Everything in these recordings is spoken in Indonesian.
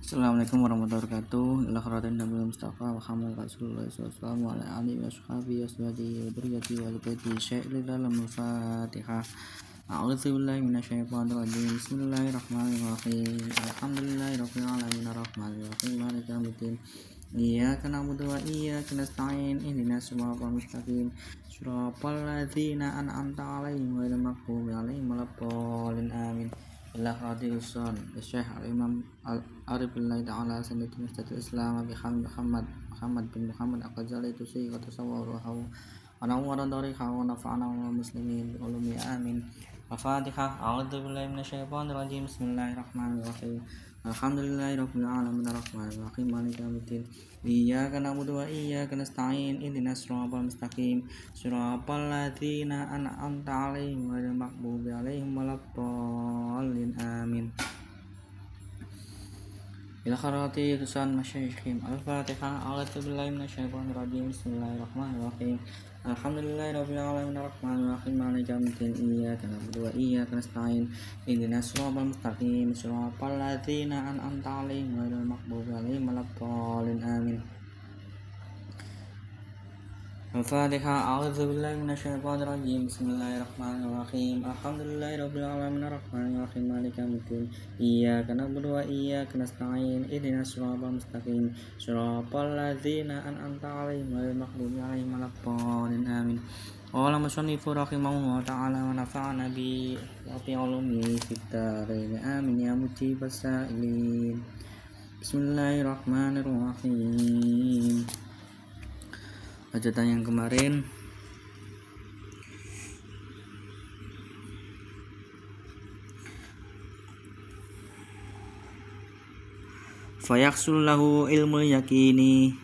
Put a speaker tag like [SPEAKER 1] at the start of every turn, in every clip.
[SPEAKER 1] Assalamualaikum warahmatullahi wabarakatuh. Ila kharatin Nabi Mustafa wa Muhammad Rasulullah sallallahu alaihi wa alihi washabihi wa dzurriyyati wa baiti syairil dalam Al-Fatihah. A'udzu billahi minasyaitonir rajim. Bismillahirrahmanirrahim. Alhamdulillahirabbil alamin arrahmanir rahim maliki yaumiddin. Iyyaka na'budu wa iyyaka nasta'in. Ihdinas siratal mustaqim. Shiratal ladzina an'amta 'alaihim ghairil maghdubi 'alaihim waladdallin. Amin. Ila kharatil usul Syekh Al-Imam Al-Arifillah Ta'ala Sanidin Ustadz Islam Bihamd Muhammad bin Muhammad Al-Ghazali Tusi Qatasawwaruhu wa nawwara dariqahu wa nafa'ana wal muslimin bi ulumi amin. Al-Fatihah. A'udzu billahi minasyaitonir rajim. Bismillahirrahmanirrahim. Alhamdulillahirabbil alamin arrahmanir rahim maliki yaumiddin. Iyyaka na'budu wa iyyaka nasta'in. Ihdinas siratal mustaqim. Shiratal ladzina an'amta 'alaihim ghairil maghdubi 'alaihim waladdallin. Amin. Ila kharati tusan masyayikhim. Al-Fatihah. A'udzu billahi minasyaitonir rajim. Bismillahirrahmanirrahim. Alhamdulillahirabbil alamin arrahmanir rahim maliki yaumiddin. Iyyaka na'budu wa iyyaka nasta'in. Ihdinas siratal mustaqim. Shiratal ladzina an'amta 'alaihim ghairil maghdubi 'alaihim waladdallin. Amin. Al-Fatihah. A'udzu billahi minasyaitonir rajim. Bismillahirrahmanirrahim. Alhamdulillahirabbil alamin arrahmanir rahim maliki yaumiddin. Iyyaka na'budu wa iyyaka nasta'in. Ihdinas siratal mustaqim. Shiratal ladzina an'amta 'alaihim ghairil maghdubi 'alaihim waladdallin. Amin. Qala musannifu rahimahullah ta'ala wa nafa'ana bi wa bi ulumi fid dharain. Amin ya mujibas sa'ilin. Bismillahirrahmanirrahim. Lanjutan yang kemarin, fayahsul lahu ilmul yakini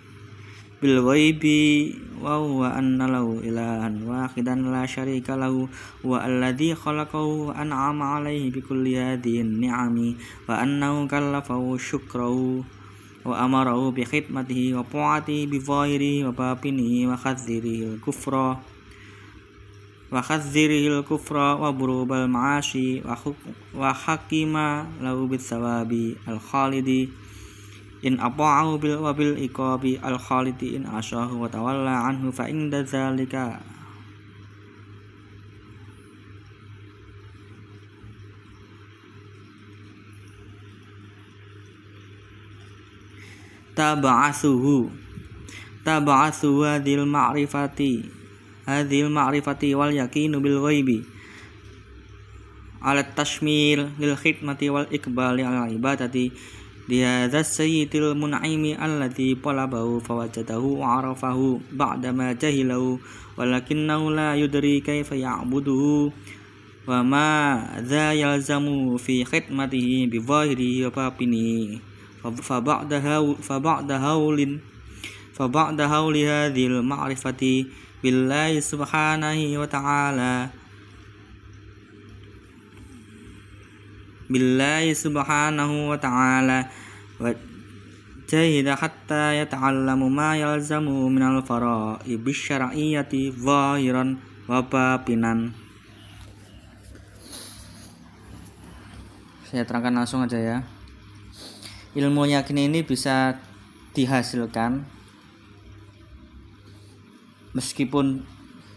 [SPEAKER 1] bil ghaibi wa huwa anna lahu ilahan wahidan la syarika lahu wa alladzi khalaqahu wa an'ama 'alaihi bi kulli hadhihi ni'ami wa annahu kallafahu syukrahu wa amarahu bi khidmatihi wa ta'atihi bi zahirihi wa batinihi wa khadzirihil kufra wa burubal ma'ashi wa hakima lahu bis sawabi al khalidi in ata'ahu bil iqabi al khalidi in asyahu wa tawalla anhu fa inda dzalika tab'atsuhu hadhil ma'rifati wal yaqinu bil ghaibi ala tashmil lil khidmati wal iqbali ala ibadati li hadzal sayyidil mun'imi alladhi talabahu fawajadahu wa arafahu ba'da ma jahilahu walakinnahu la yudri kaifa ya'buduhu wa ma dha yalzamu fi khidmatihi bi zahirihi wa batinihi فبعد هول هذه المعرفة بالله سبحانه وتعالى وجاهد حتى يتعلم ما يلزم من الفرائض الشرعية ظاهرا وباطنا. Saya terangkan langsung aja ya. Ilmu yakin ini bisa dihasilkan meskipun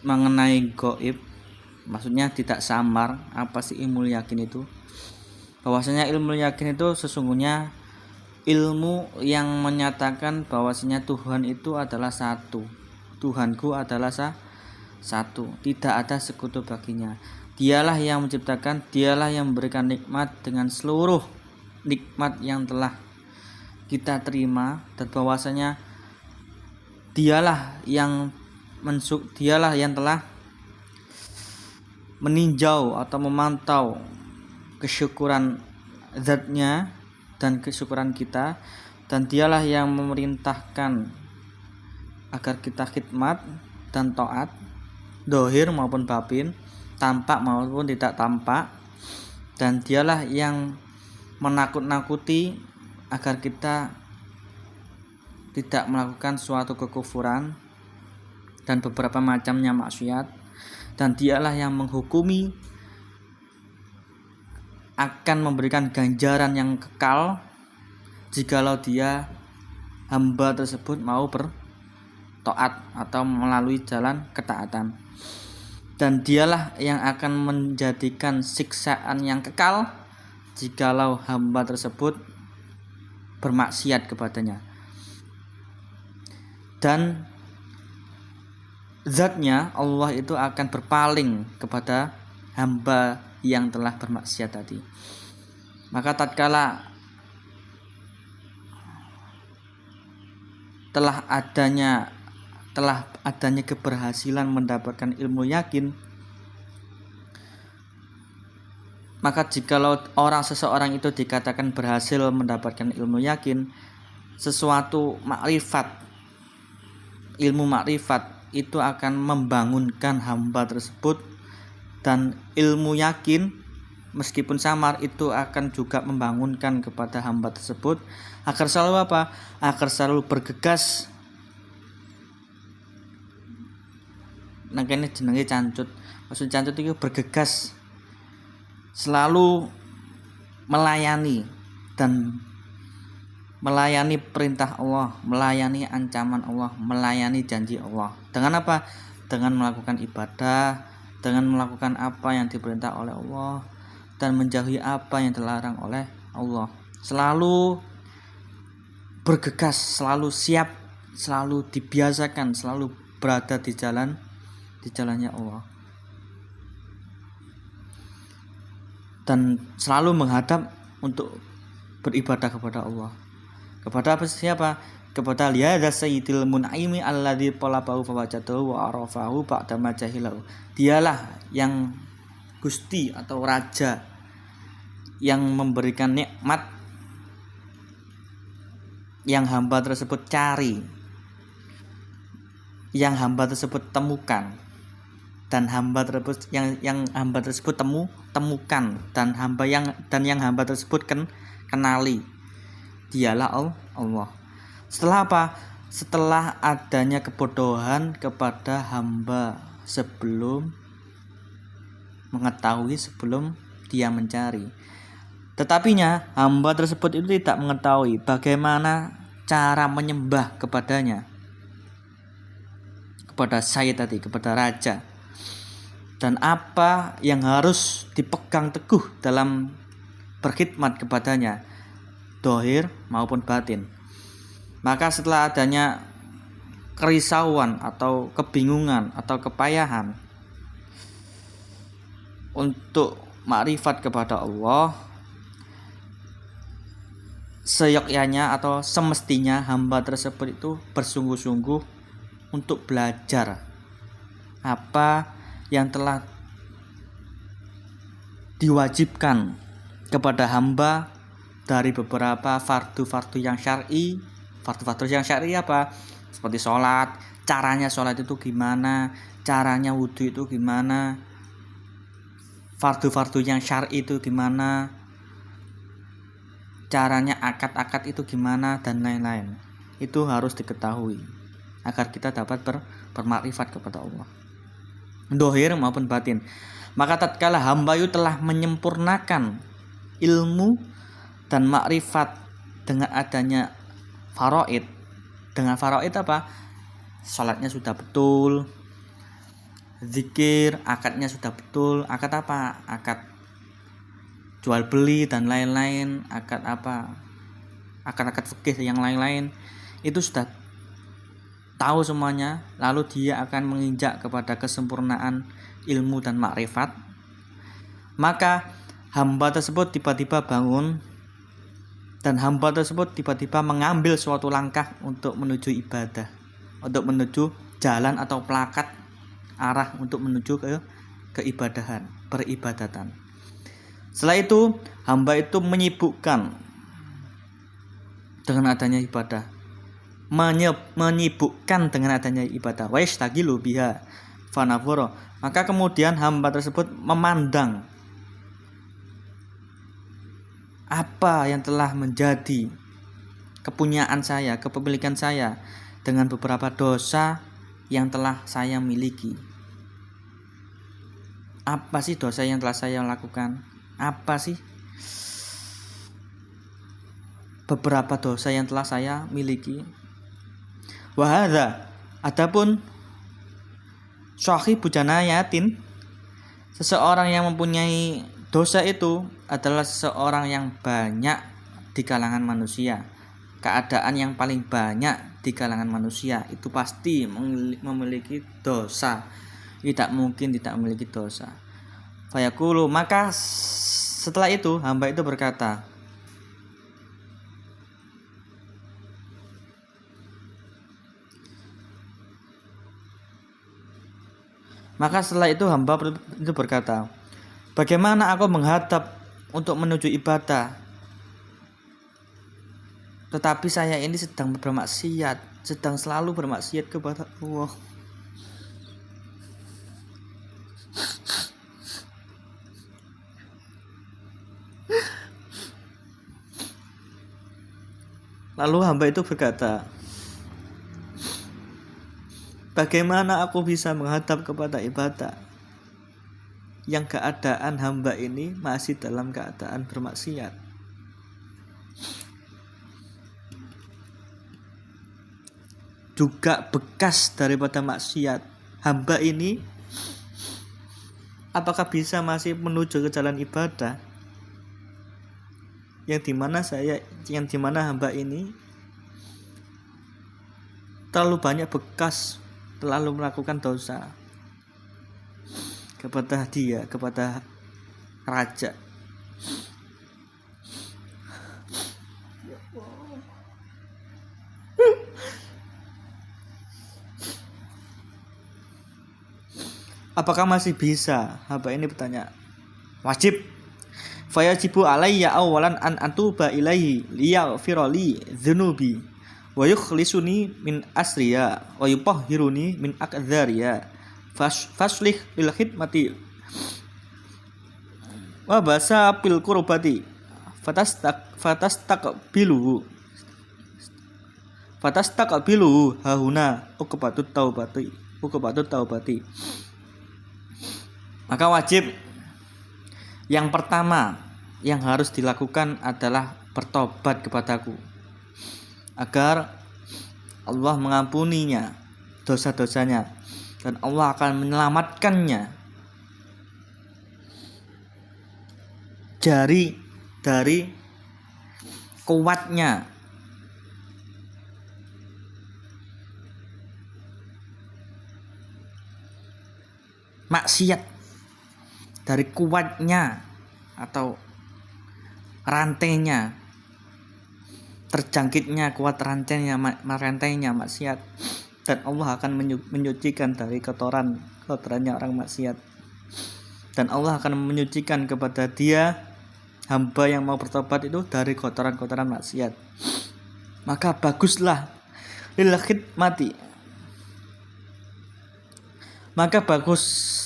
[SPEAKER 1] mengenai gaib, maksudnya tidak samar. Apa sih ilmu yakin itu? Bahwasanya ilmu yakin itu sesungguhnya ilmu yang menyatakan bahwasanya Tuhan itu adalah satu. Tuhanku adalah satu, tidak ada sekutu baginya. Dialah yang menciptakan, dialah yang memberikan nikmat dengan seluruh nikmat yang telah kita terima, dan bahwasanya dialah yang telah meninjau atau memantau kesyukuran zatnya dan kesyukuran kita, dan dialah yang memerintahkan agar kita khidmat dan taat dohir maupun batin, tampak maupun tidak tampak, dan dialah yang menakut-nakuti agar kita tidak melakukan suatu kekufuran dan beberapa macamnya maksiat, dan dialah yang menghukumi akan memberikan ganjaran yang kekal jikalau dia hamba tersebut mau bertaat atau melalui jalan ketaatan. Dan dialah yang akan menjadikan siksaan yang kekal jikalau hamba tersebut bermaksiat kepadanya. Dan zatnya Allah itu akan berpaling kepada hamba yang telah bermaksiat tadi. Maka tatkala telah adanya keberhasilan mendapatkan ilmu yakin, maka jikalau seseorang itu dikatakan berhasil mendapatkan ilmu yakin, sesuatu ilmu makrifat itu akan membangunkan hamba tersebut, dan ilmu yakin meskipun samar itu akan juga membangunkan kepada hamba tersebut agar selalu agar selalu bergegas. Nangkene jenenge cancut. Maksud cancut itu bergegas, selalu melayani perintah Allah, melayani ancaman Allah, melayani janji Allah. Dengan apa? Dengan melakukan ibadah, dengan melakukan apa yang diperintah oleh Allah dan menjauhi apa yang dilarang oleh Allah. Selalu bergegas, selalu siap, selalu dibiasakan, selalu berada di jalannya Allah. Dan selalu menghadap untuk beribadah kepada Allah. Kepada siapa? Kepada liyadza sayyidil mun'imi alladzi talabahu fawajadahu wa arafahu ba'da ma jahilahu. Dialah yang Gusti atau Raja yang memberikan nikmat yang hamba tersebut cari, yang hamba tersebut temukan, dan hamba tersebut yang hamba tersebut temukan, dan yang hamba tersebut kenali. Dialah Allah. Setelah apa? Setelah adanya kebodohan kepada hamba sebelum mengetahui, sebelum dia mencari. Tetapinya hamba tersebut itu tidak mengetahui bagaimana cara menyembah kepadanya, kepada saya tadi, kepada Raja, dan apa yang harus dipegang teguh dalam berkhidmat kepadanya, dohir maupun batin. Maka setelah adanya kerisauan atau kebingungan atau kepayahan untuk makrifat kepada Allah, seyogyanya atau semestinya hamba tersebut itu bersungguh-sungguh untuk belajar apa yang telah diwajibkan kepada hamba dari beberapa fardu-fardu yang syar'i. Fardu-fardu yang syar'i apa? Seperti sholat, caranya sholat itu gimana, caranya wudhu itu gimana, fardu-fardu yang syar'i itu gimana, caranya akad-akad itu gimana, dan lain-lain. Itu harus diketahui agar kita dapat bermakrifat kepada Allah, dohir maupun batin. Maka tatkala hamba itu telah menyempurnakan ilmu dan makrifat dengan adanya faraid. Dengan faraid apa? Salatnya sudah betul, zikir, akadnya sudah betul. Akad apa? Akad jual beli dan lain-lain. Akad apa? Akad-akad fikih yang lain-lain. Itu sudah tahu semuanya. Lalu dia akan menginjak kepada kesempurnaan ilmu dan makrifat. Maka hamba tersebut tiba-tiba bangun, dan hamba tersebut tiba-tiba mengambil suatu langkah untuk menuju ibadah, untuk menuju jalan atau pelakat arah untuk menuju ke keibadahan, peribadatan. Setelah itu hamba itu menyibukkan dengan adanya ibadah, menyibukkan dengan adanya ibadah. Wa yastagilu biha fanafuro. Maka kemudian hamba tersebut memandang apa yang telah menjadi kepunyaan saya, kepemilikan saya, dengan beberapa dosa yang telah saya miliki. Apa sih dosa yang telah saya lakukan? Apa sih? beberapa dosa yang telah saya miliki. Wa hadza, adapun sahibu janayatin, seseorang yang mempunyai dosa itu adalah seseorang yang banyak di kalangan manusia. Keadaan yang paling banyak di kalangan manusia itu pasti memiliki dosa. Tidak mungkin tidak memiliki dosa. Fayaqulu, maka setelah itu hamba itu berkata, bagaimana aku menghadap untuk menuju ibadah, tetapi saya ini sedang bermaksiat, sedang selalu bermaksiat kepada Allah. Lalu hamba itu berkata, bagaimana aku bisa menghadap kepada ibadah yang keadaan hamba ini masih dalam keadaan bermaksiat? Juga bekas daripada maksiat, hamba ini apakah bisa masih menuju ke jalan ibadah yang dimana hamba ini terlalu banyak bekas, terlalu melakukan dosa kepada raja. Apakah masih bisa? Hamba ini bertanya. Wajib. Fayajibu alayya awalan an atuba ilaihi liyaghfira li dzunubi wa yukhlisuni min asriya wa yutahhiruni min akdzariya faslih lil khidmati wa basa bil qurbati fatastaqbilu hahuna uqbatut taubati. Maka wajib yang pertama yang harus dilakukan adalah bertobat kepadaku agar Allah mengampuninya dosa-dosanya dan Allah akan menyelamatkannya dari kuatnya maksiat, dari kuatnya atau rantainya, terjangkitnya kuat rantainya maksiat, dan Allah akan menyucikan dari kotorannya orang maksiat, dan Allah akan menyucikan kepada dia hamba yang mau bertobat itu dari kotoran-kotoran maksiat. Maka baguslah lil khidmati, maka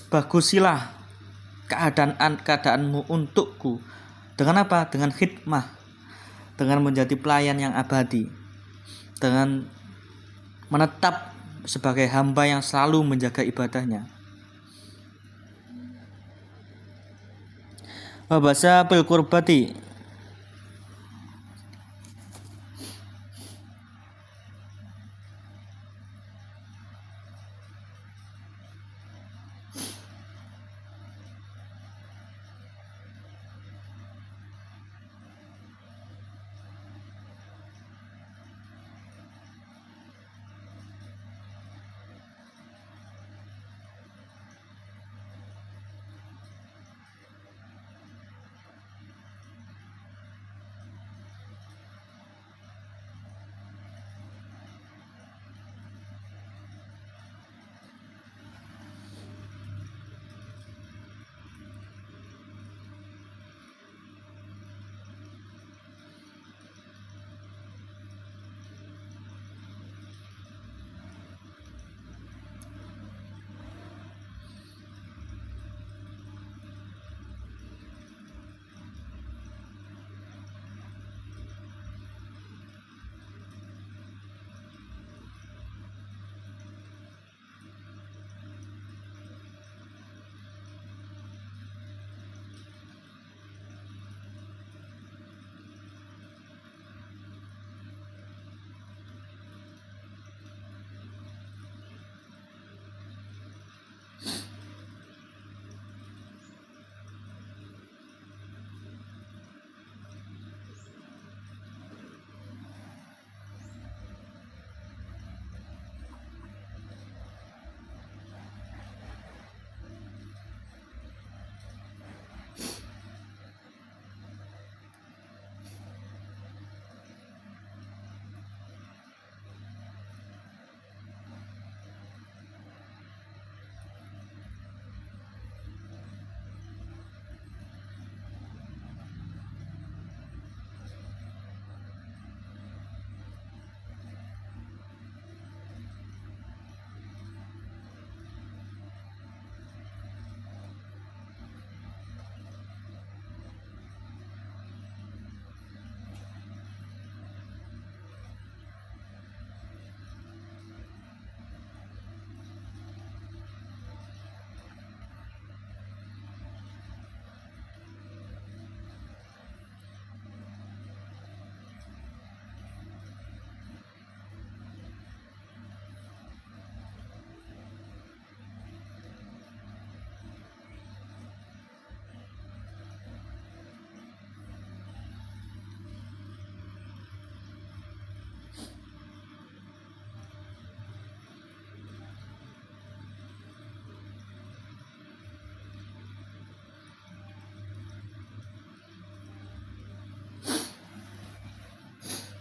[SPEAKER 1] bagusilah keadaanmu untukku. Dengan apa? Dengan khidmah, dengan menjadi pelayan yang abadi, dengan menetap sebagai hamba yang selalu menjaga ibadahnya. Wabasa bil qurbati,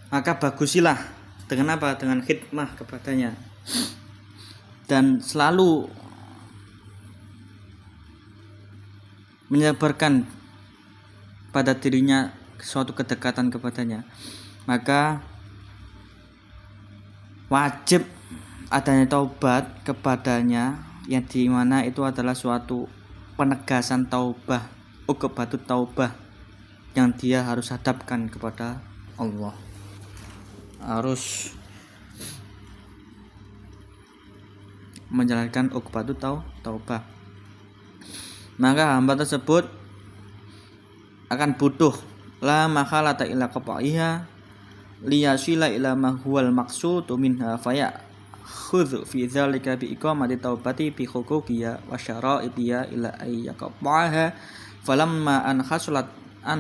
[SPEAKER 1] maka bagusilah dengan apa? Dengan khidmah kepadanya, dan selalu menyebarkan pada dirinya suatu kedekatan kepadanya. Maka wajib adanya taubat kepadanya, yang dimana itu adalah suatu penegasan taubah, uqbatut taubah, yang dia harus hadapkan kepada Allah, harus menjalankan uqbatut taubah. Maka hamba tersebut akan butuh la makhalata ila qata'iha liyasila ila ma huwal maqsudu minha faya khudh fi dzalika bi iqamati taubati bi huquqiya wa syara'itiya ila ay yaqta'aha falamma an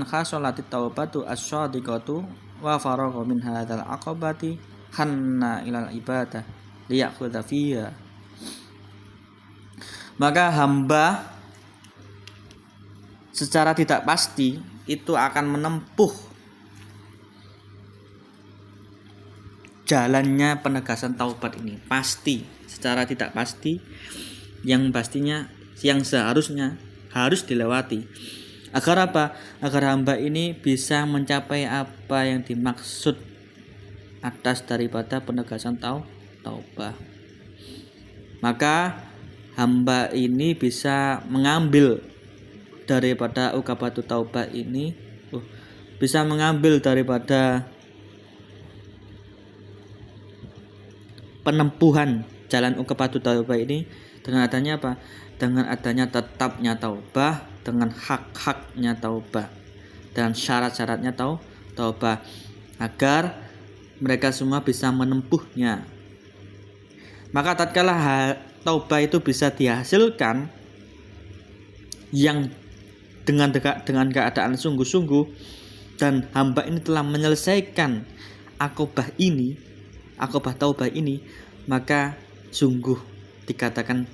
[SPEAKER 1] khasalatit taubatu as-sadiqatu wa faragha min hadzal aqabati hanna ilal ibadah liyakhudha fiha. Maka hamba secara tidak pasti itu akan menempuh jalannya penegasan taubat ini, pasti, secara tidak pasti, yang pastinya, yang seharusnya harus dilewati. Agar apa? Agar hamba ini bisa mencapai apa yang dimaksud atas daripada penegasan taubah. Maka hamba ini bisa mengambil daripada uqbatut taubah ini, bisa mengambil daripada penempuhan jalan uqbatut taubah ini dengan adanya apa? Dengan adanya tetapnya taubah, dengan hak-haknya taubah, dan syarat-syaratnya taubah, agar mereka semua bisa menempuhnya. Maka tatkala taubah itu bisa dihasilkan yang dengan keadaan sungguh-sungguh, dan hamba ini telah menyelesaikan akobah taubah ini, maka sungguh dikatakan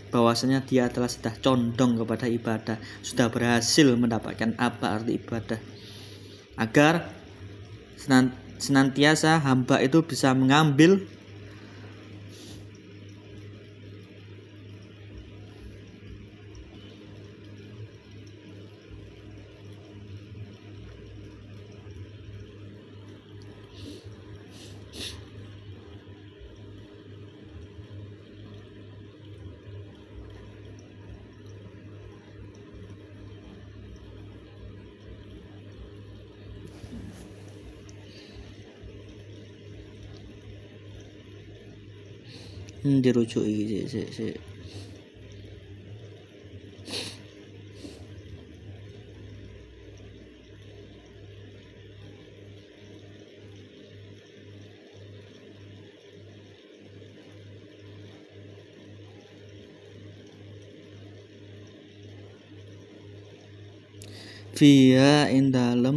[SPEAKER 1] bahwasanya dia telah sudah condong kepada ibadah, sudah berhasil mendapatkan apa arti ibadah. Agar senantiasa hamba itu bisa mengambil dirujuk iki via in dalam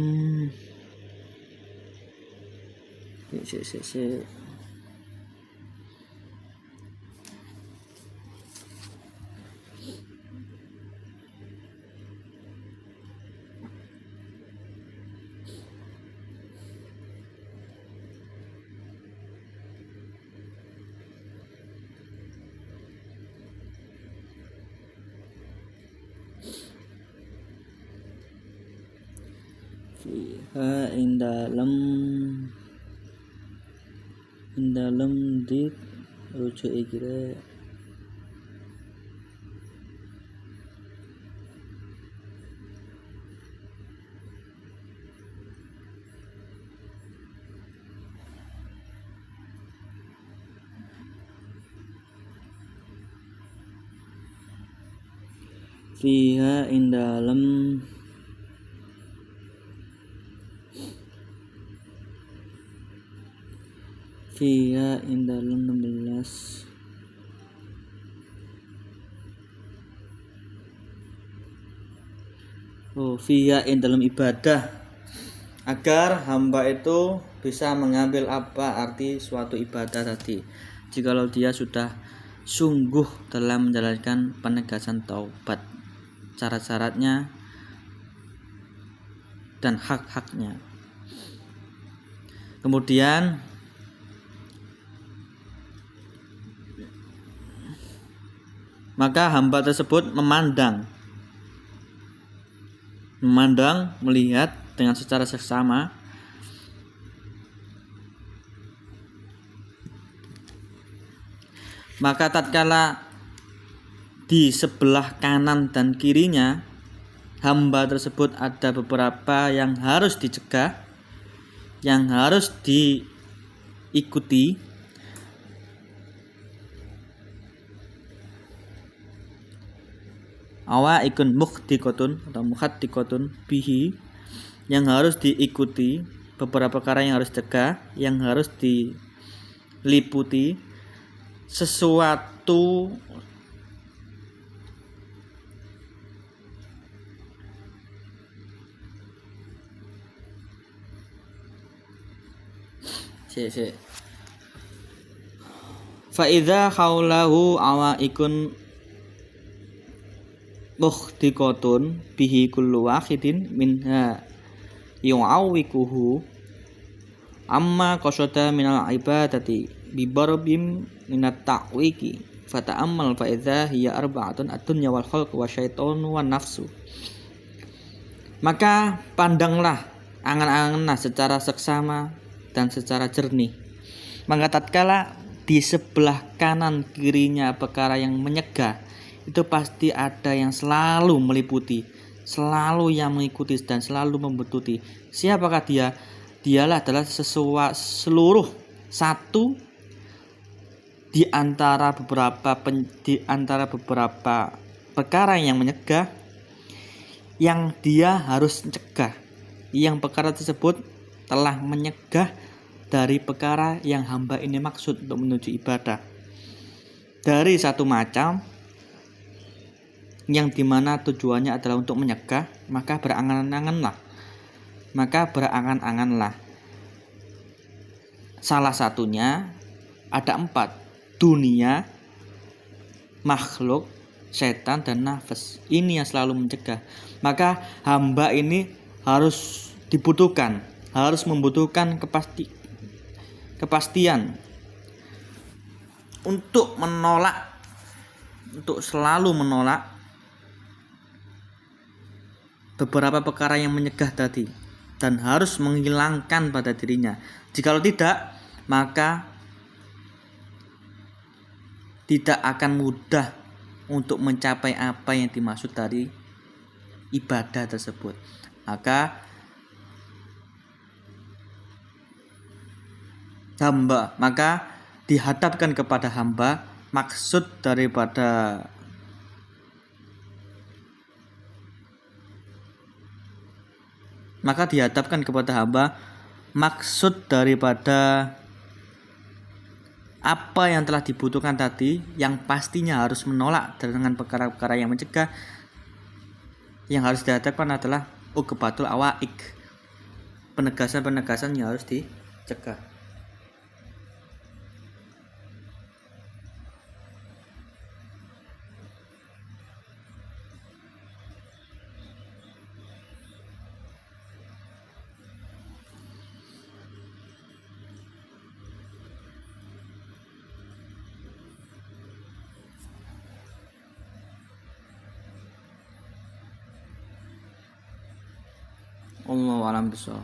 [SPEAKER 1] dalam di rujuk kira fiha in dalam fiha in dalam 16 fiha in dalam ibadah, agar hamba itu bisa mengambil apa arti suatu ibadah tadi, jikalau dia sudah sungguh dalam menjalankan penegasan taubat, syarat-syaratnya dan hak-haknya. Kemudian maka hamba tersebut memandang, melihat dengan secara seksama. Maka tatkala di sebelah kanan dan kirinya hamba tersebut ada beberapa yang harus dicegah, yang harus diikuti, ikun mukhtiqatun atau mukhtiqatun bihi, yang harus diikuti, beberapa perkara yang harus dicegah, yang harus diliputi, sesuatu fa idza khaulahu ikun mukhtiqatun bihi kullu wahidin minha yu'awwikuhu amma qasada minal ibadati bibarbim minat ta'wiki fata'ammal fa idza hiya arba'atun ad-dunya wal khalq wa syaitanu wan nafsu. Maka pandanglah, angan-anganlah secara seksama dan secara jernih. Maka tatkala di sebelah kanan kirinya perkara yang menyegah, itu pasti ada yang selalu meliputi, selalu yang mengikuti dan selalu membututi. Siapakah dia? Dialah adalah seluruh satu di antara beberapa perkara yang menyegah yang dia harus mencegah, yang perkara tersebut telah menyegah dari perkara yang hamba ini maksud untuk menuju ibadah. Dari satu macam yang dimana tujuannya adalah untuk menyegah, maka berangan-anganlah. Salah satunya ada 4: dunia, makhluk, setan, dan nafas. Ini yang selalu mencegah. Maka hamba ini harus membutuhkan kepastian untuk selalu menolak beberapa perkara yang menyegah tadi, dan harus menghilangkan pada dirinya. Jikalau tidak, maka tidak akan mudah untuk mencapai apa yang dimaksud dari ibadah tersebut. Maka dihadapkan kepada hamba maksud daripada apa yang telah dibutuhkan tadi, yang pastinya harus menolak dengan perkara-perkara yang mencegah. Yang harus dihadapkan adalah uqbatul awaik, penegasan-penegasan yang harus dicegah. Allahu a'lam bishawab.